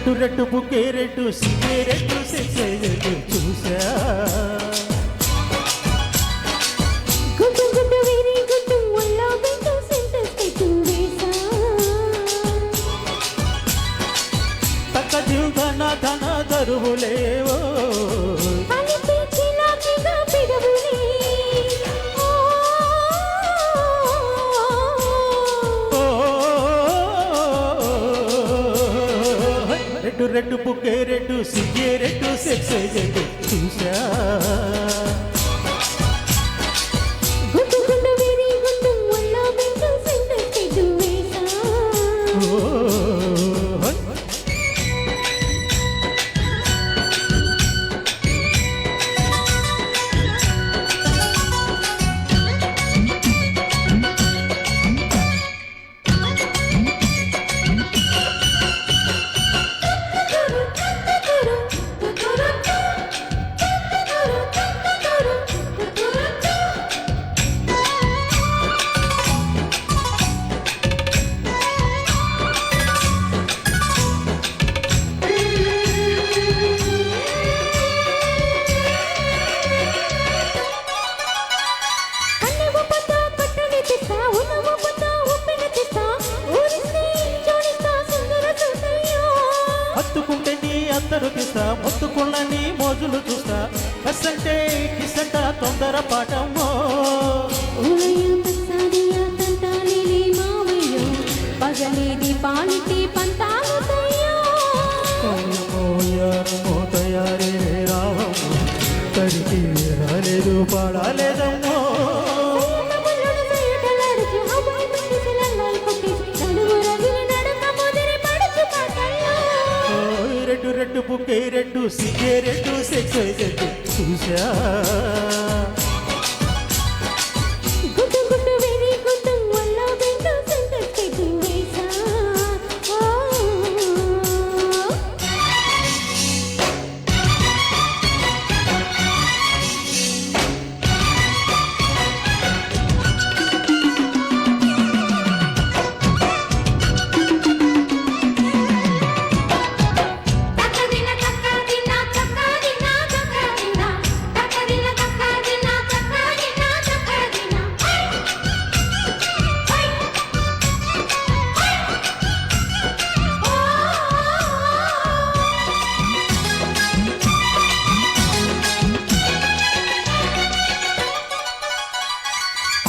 రెట్టు రెట్టు bouquet రెట్టు సిగే రెట్టు సెక్సే రెట్టు చూసా good గుడ్డు వేరే గుడ్డు ఒళ్ళో బిడ్డు సెంటర్ పెట్టు వేసా తక్క దిల్ధన ధన దరువులేవో కలిపి చిలాకిగా పిడవులే రెడ్డు రెడ్డు బుకే రెడ్డు సిగే రెడ్డు సెక్సే రెడ్డు చూసా గుడ్డు గుడ్డు వేరే గుడ్డు ఒళ్ళో బిడ్డు సెంటర్ పెట్టు వేసా హత్తుకుంటే నీ అందరు తీస్తా మొత్తుకున్న నీ మోజులు చూస్తా కసంటే కిసంట తొందర పాటమ్మో పగలేది పాలిటి పంతాలు తయారే రావమ్మో తడికి రాలేదు పాడాలేదమ్మో రెడ్డు రెడ్డు బుకే రెడ్డు సిగే రెడ్డు సెక్స్ రెడ్డు చూసా గుడ్డు గుడ్డు వేరే గుడ్డు ఒళ్ళో బిడ్డు సెంటర్ పెట్టు వేసా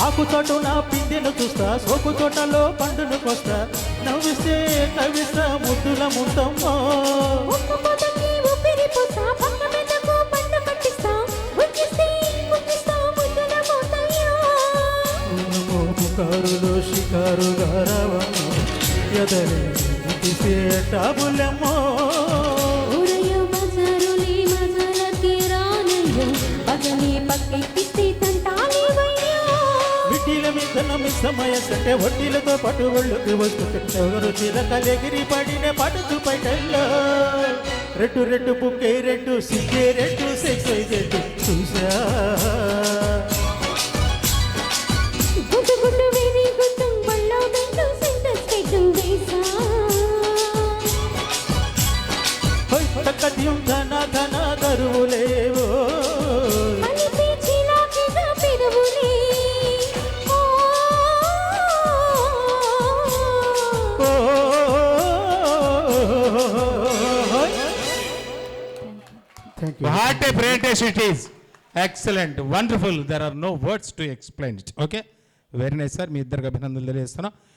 ఆకు తోట నా పిందెను చూస్తా సోపు తోటలో పండును కొస్తా నవ్విస్తే కవిస్తా ముద్దుల ముందమ్మో ఒక్కపోతకి ఊపిరి పోసా పక్క మీదకు పండు కట్టిస్తా ఉక్కిస్తే ఉక్కిస్తా ముద్దుల మోతయ్యా పుకారులో షికారుగా రావమ్మో ఎదరే తీసే టాబులమ్మో ఊరయ్యో బజారులే మజాలకి రానయ్యో పగని పక్కెక్కిస్తే తంటాలేవయ్యో విట్టిల మీద సమయ సంటే వడ్డీలతో పట్టు ఒళ్ళుకి వస్తుంటే ఎవరు చిలకలెగిరి పడిన పడుతు పైటల్లో రెడ్డు రెడ్డు బుకే రెడ్డు సిగ్గే రెడ్డు సెక్స్ రెడ్డు చూసా గుడ్డు గుడ్డు వేరే గుడ్డు ఒళ్ళో బిడ్డు సెంటర్ పెట్టు వేసా తక్కద్యం ధన ధన దరువులేవో కలిపి చిలాకిగా పిడవులే What a presentation it is. Excellent, wonderful. There are no words to explain it. Okay, very nice sir. మీ ఇద్దరికి అభినందనలు తెలియజేస్తున్నా.